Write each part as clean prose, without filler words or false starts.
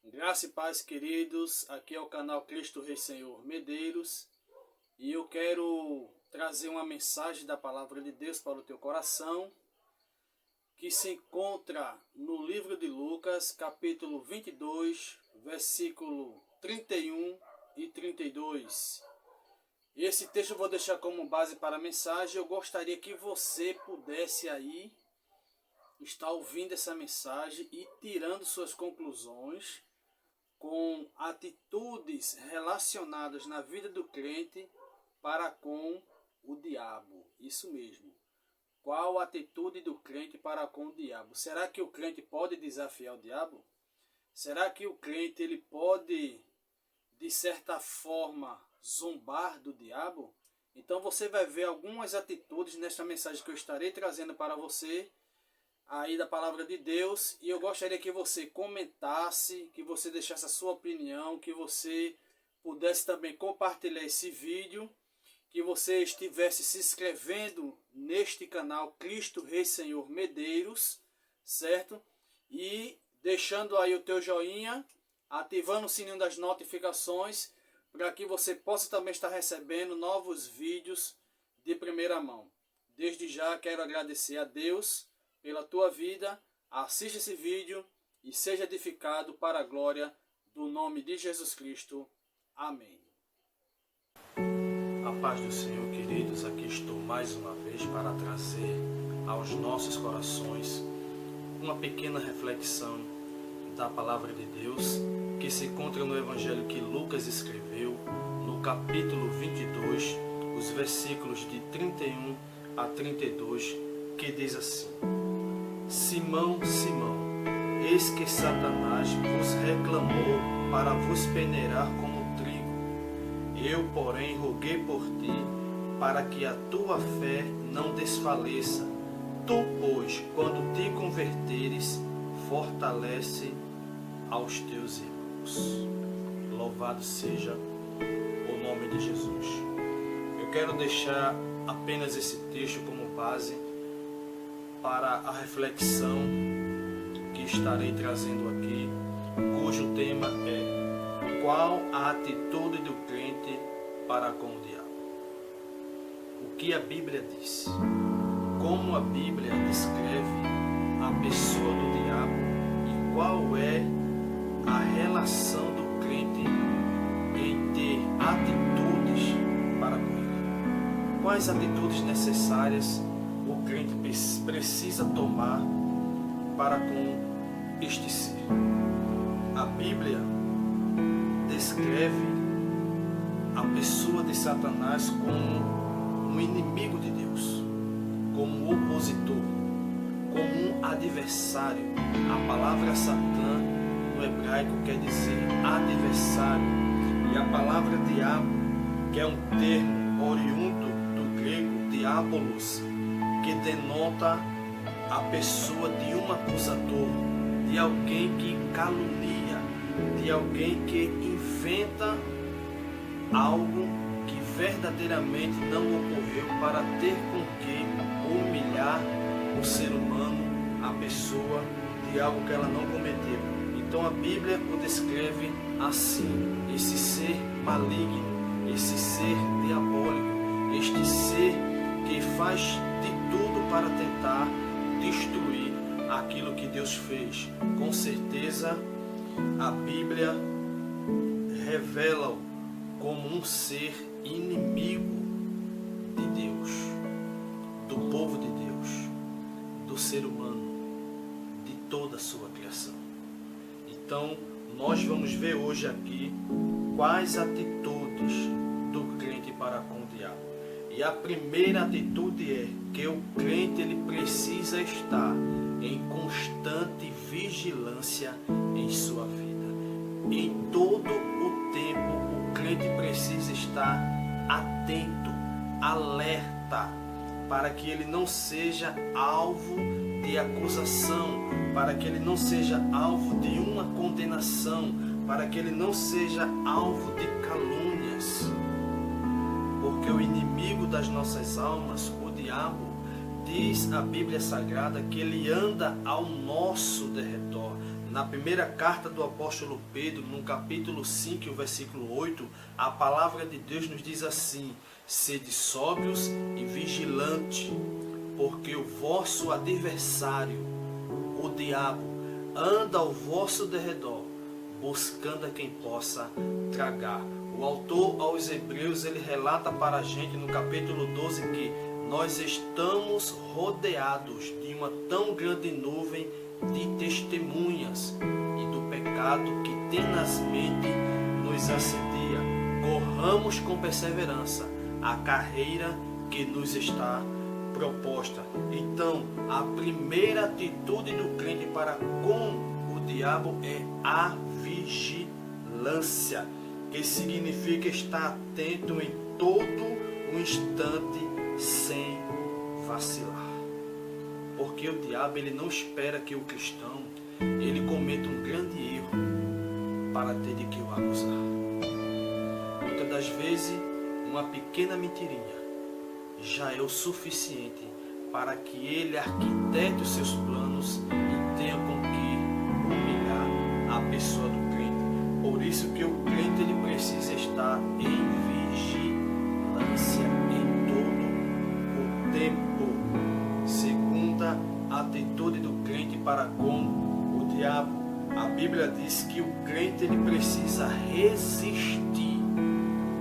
Graça e paz, queridos. Aqui é o canal Cristo Rei Senhor Medeiros e eu quero trazer uma mensagem da palavra de Deus para o teu coração, que se encontra no livro de Lucas, capítulo 22, versículo 31 e 32. Esse texto eu vou deixar como base para a mensagem. Eu gostaria que você pudesse aí estar ouvindo essa mensagem e tirando suas conclusões com atitudes relacionadas na vida do crente para com o diabo. Isso mesmo. Qual a atitude do crente para com o diabo? Será que o crente pode desafiar o diabo? Será que o crente ele pode, de certa forma, zombar do diabo? Então você vai ver algumas atitudes nesta mensagem que eu estarei trazendo para você aí da palavra de Deus, e eu gostaria que você comentasse, que você deixasse a sua opinião, que você pudesse também compartilhar esse vídeo, que você estivesse se inscrevendo neste canal Cristo Rei Senhor Medeiros, certo? E deixando aí o teu joinha, ativando o sininho das notificações, para que você possa também estar recebendo novos vídeos de primeira mão. Desde já quero agradecer a Deus pela tua vida. Assista esse vídeo e seja edificado para a glória do nome de Jesus Cristo. Amém. A paz do Senhor, queridos. Aqui estou mais uma vez para trazer aos nossos corações uma pequena reflexão da palavra de Deus que se encontra no Evangelho que Lucas escreveu, no capítulo 22, os versículos de 31 a 32, que diz assim: Simão, Simão, eis que Satanás vos reclamou para vos peneirar como trigo. Eu, porém, roguei por ti, para que a tua fé não desfaleça. Tu, pois, quando te converteres, fortalece aos teus irmãos. Louvado seja o nome de Jesus. Eu quero deixar apenas esse texto como base para a reflexão que estarei trazendo aqui, cujo tema é: qual a atitude do crente para com o diabo? O que a Bíblia diz? Como a Bíblia descreve a pessoa do diabo e qual é a relação do crente em ter atitudes para com ele? Quais atitudes necessárias o crente precisa tomar para com este ser? A Bíblia descreve a pessoa de Satanás como um inimigo de Deus, como um opositor, como um adversário. A palavra Satã no hebraico quer dizer adversário, e a palavra diabo, que é um termo oriundo do grego diabolos, que denota a pessoa de um acusador, de alguém que calunia, de alguém que inventa algo que verdadeiramente não ocorreu para ter com que humilhar o ser humano, a pessoa, de algo que ela não cometeu. Então a Bíblia o descreve assim: esse ser maligno, esse ser diabólico, este ser que faz de tudo para tentar destruir aquilo que Deus fez. Com certeza a Bíblia revela-o como um ser inimigo de Deus, do povo de Deus, do ser humano, de toda a sua criação. Então nós vamos ver hoje aqui quais atitudes do crente para com o diabo. E a primeira atitude é que o crente ele precisa estar em constante vigilância em sua vida. Em todo o tempo o crente precisa estar atento, alerta, para que ele não seja alvo de acusação, para que ele não seja alvo de uma condenação, para que ele não seja alvo de calúnias. Porque o inimigo das nossas almas, o diabo, diz a Bíblia Sagrada que ele anda ao nosso derredor, Na primeira carta do apóstolo Pedro, no capítulo 5, o versículo 8, a palavra de Deus nos diz assim: sede sóbrios e vigilantes, porque o vosso adversário, o diabo, anda ao vosso derredor, buscando a quem possa tragar. O autor aos Hebreus, ele relata para a gente no capítulo 12 que nós estamos rodeados de uma tão grande nuvem de testemunhas e do pecado que tenazmente nos assedia. Corramos com perseverança a carreira que nos está proposta. Então, a primeira atitude do crente para com o diabo é a vigilância, que significa estar atento em todo o instante sem vacilar. Porque o diabo, ele não espera que o cristão ele cometa um grande erro para ter de que o acusar. Muitas das vezes, uma pequena mentirinha já é o suficiente para que ele arquitete os seus planos e tenha com que humilhar a pessoa do crente. Por isso que o crente ele precisa estar em vigilância em todo o tempo. Segunda atitude do crente para com o diabo. A Bíblia diz que o crente ele precisa resistir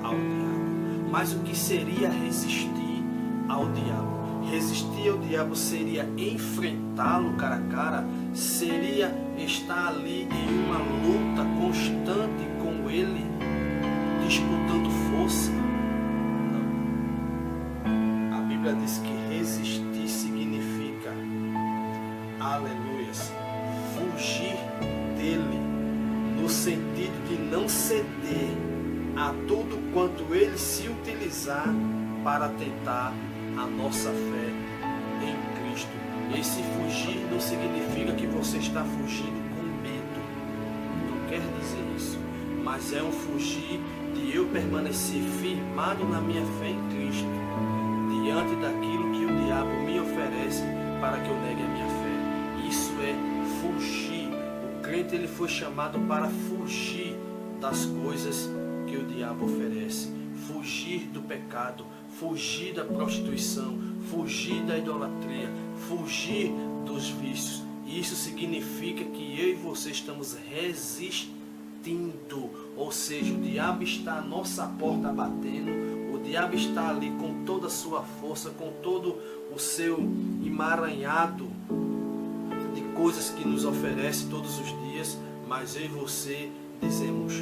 ao diabo. Mas o que seria resistir ao diabo? Resistir ao diabo seria enfrentá-lo cara a cara, seria estar ali em uma luta constante com ele, disputando força. Não. A Bíblia diz que resistir significa, aleluias, fugir dele, no sentido de não ceder a tudo quanto ele se utilizar para tentar a nossa fé em Cristo. Esse fugir não significa que você está fugindo com medo, não quer dizer isso, mas é um fugir de eu permanecer firmado na minha fé em Cristo, diante daquilo que o diabo me oferece para que eu negue a minha fé. Isso é fugir. O crente ele foi chamado para fugir das coisas que o diabo oferece, fugir do pecado, fugir da prostituição, fugir da idolatria, fugir dos vícios. Isso significa que eu e você estamos resistindo, ou seja, o diabo está à nossa porta batendo, o diabo está ali com toda a sua força, com todo o seu emaranhado de coisas que nos oferece todos os dias, mas eu e você dizemos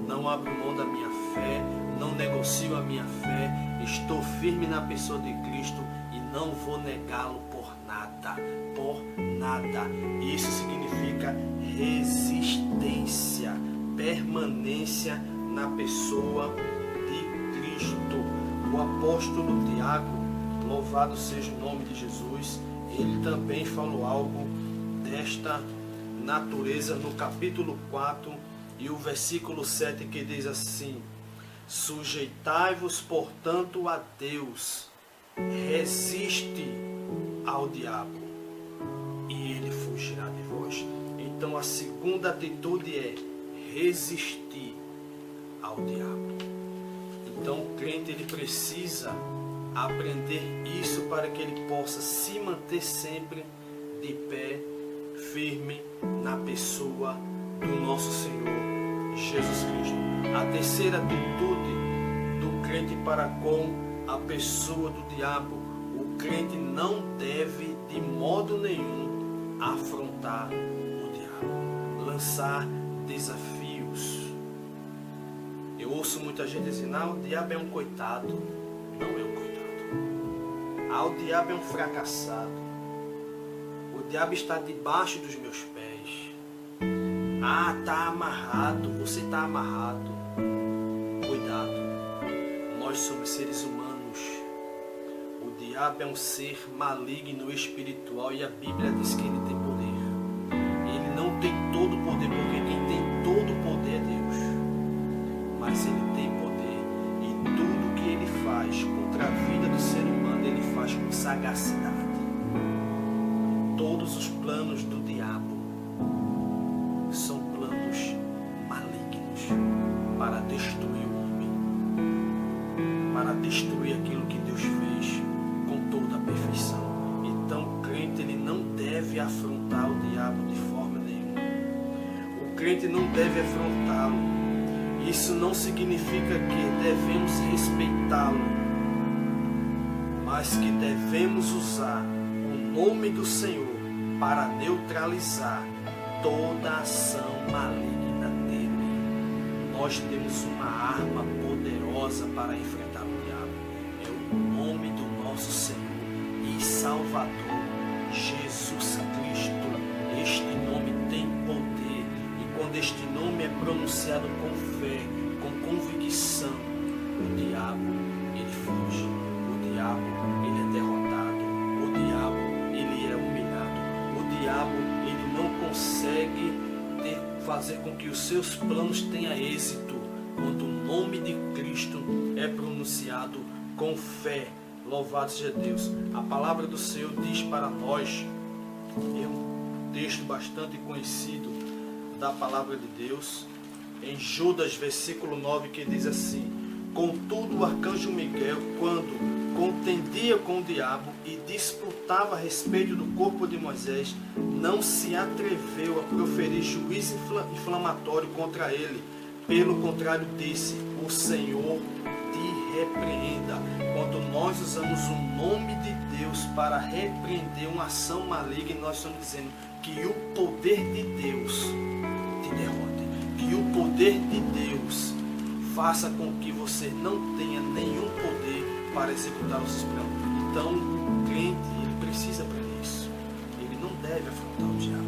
não abro mão da minha fé, não negocio a minha fé, estou firme na pessoa de Cristo e não vou negá-lo por nada, Isso significa resistência, permanência na pessoa de Cristo. O apóstolo Tiago, louvado seja o nome de Jesus, ele também falou algo desta natureza no capítulo 4 e o versículo 7, que diz assim: sujeitai-vos, portanto, a Deus, resiste ao diabo e ele fugirá de vós. Então a segunda atitude é resistir ao diabo. Então o crente ele precisa aprender isso para que ele possa se manter sempre de pé, firme na pessoa do nosso Senhor Jesus Cristo. A terceira atitude do crente para com a pessoa do diabo: o crente não deve de modo nenhum afrontar o diabo, lançar desafios. Eu ouço muita gente dizer: não, o diabo é um coitado. Não é um coitado. O diabo é um fracassado. O diabo está debaixo dos meus pés. Está amarrado, você está amarrado. Cuidado, nós somos seres humanos. O diabo é um ser maligno espiritual e a Bíblia diz que ele tem poder. Ele não tem todo o poder, porque quem tem todo o poder é Deus. Mas ele tem poder e tudo que ele faz contra a vida do ser humano, ele faz com sagacidade. Todos os planos do diabo para destruir o homem, para destruir aquilo que Deus fez com toda a perfeição. Então o crente ele não deve afrontar o diabo de forma nenhuma. O crente não deve afrontá-lo. Isso não significa que devemos respeitá-lo, mas que devemos usar o nome do Senhor para neutralizar toda a ação maligna dele. Nós temos uma arma poderosa para enfrentar o diabo. É o nome do nosso Senhor e Salvador, Jesus Cristo. Este nome tem poder, e quando este nome é pronunciado com fé, com convicção, o diabo ele foge, o diabo ele é derrotado, o diabo ele é humilhado, o diabo ele não consegue fazer com que os seus planos tenham êxito quando o nome de Cristo é pronunciado com fé. Louvado seja Deus. A palavra do Senhor diz para nós, é um texto bastante conhecido da palavra de Deus, em Judas, versículo 9, que diz assim: contudo o arcanjo Miguel, quando contendia com o diabo e disputava a respeito do corpo de Moisés, não se atreveu a proferir juízo inflamatório contra ele. Pelo contrário, disse: o Senhor te repreenda. Quando nós usamos o nome de Deus para repreender uma ação maligna, nós estamos dizendo que o poder de Deus te derrote, que o poder de Deus faça com que você não tenha nenhum poder para executar os seus planos. Então, o crente, ele precisa aprender isso. Ele não deve afrontar o diabo.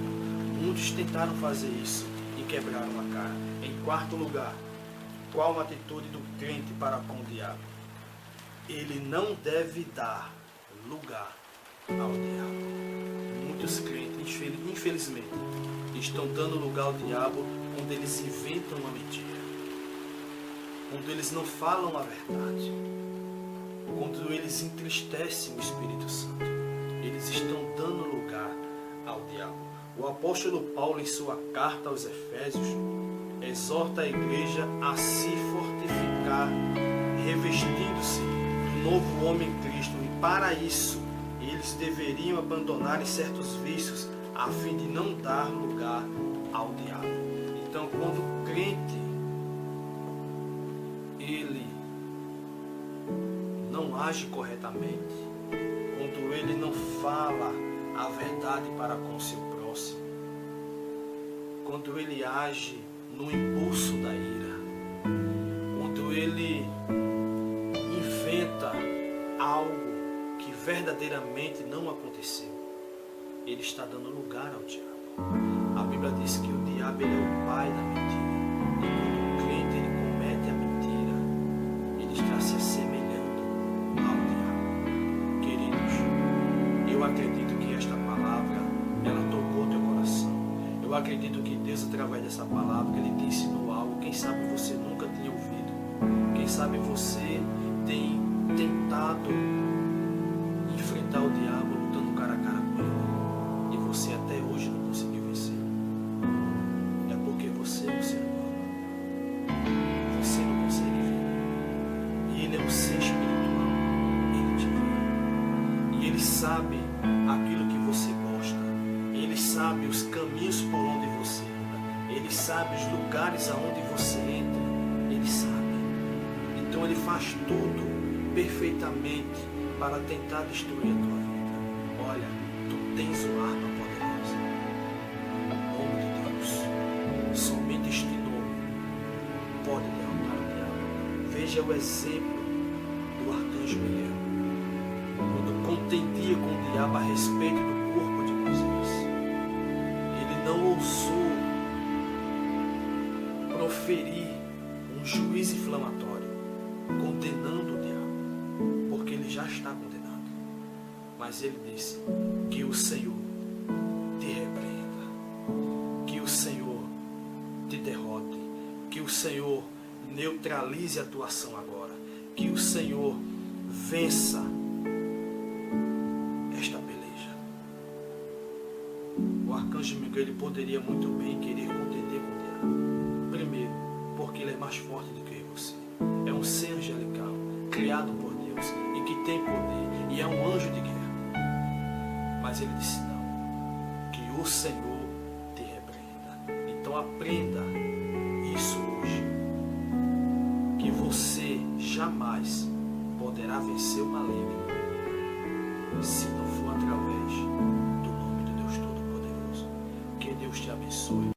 Muitos tentaram fazer isso e quebraram a cara. Em quarto lugar, qual a atitude do crente para com o diabo? Ele não deve dar lugar ao diabo. Muitos crentes, infelizmente, estão dando lugar ao diabo quando eles inventam uma mentira, quando eles não falam a verdade, quando eles entristecem o Espírito Santo. Eles estão dando lugar ao diabo. O apóstolo Paulo, em sua carta aos Efésios, exorta a igreja a se fortificar, revestindo-se do novo homem em Cristo. E para isso, eles deveriam abandonar certos vícios, a fim de não dar lugar ao diabo. Então, quando o crente ele não age corretamente, quando ele não fala a verdade para com o seu próximo, quando ele age no impulso da ira, quando ele inventa algo que verdadeiramente não aconteceu, ele está dando lugar ao diabo. A Bíblia diz que o diabo ele é o pai da mentira. E quando o crente ele comete a mentira, ele está se assemelhando ao diabo. Queridos, eu acredito que esta palavra, ela tocou teu coração. Eu acredito que Deus, através dessa palavra, Ele te ensinou algo. Quem sabe você nunca tinha ouvido. Quem sabe você tem tentado enfrentar o diabo lutando cara a cara com ele, e você até hoje não conseguiu vencer. É porque você é um ser humano. Você não consegue ver. E Ele é um ser espiritual. Ele te vê. E Ele sabe aquilo que você gosta. Ele sabe os caminhos por onde você anda. Ele sabe os lugares aonde você entra. Ele sabe. Então Ele faz tudo perfeitamente para tentar destruir a tua vida. Olha, tu tens uma arma poderosa. O nome de Deus. Somente este nome pode derrotar o diabo. Veja o exemplo do arcanjo Miguel, quando contendia com o diabo a respeito do corpo de Moisés. Ele não ousou proferir um juízo inflamatório condenando o diabo, porque ele já está condenado. Mas ele disse: que o Senhor te repreenda, que o Senhor te derrote, que o Senhor neutralize a tua ação agora, que o Senhor vença esta peleja. O arcanjo Miguel ele poderia muito bem querer contender com o diabo. Primeiro, porque ele é mais forte criado por Deus e que tem poder e é um anjo de guerra. Mas ele disse não, que o Senhor te repreenda. Então aprenda isso hoje, que você jamais poderá vencer o maligno se não for através do nome de Deus Todo-Poderoso. Que Deus te abençoe.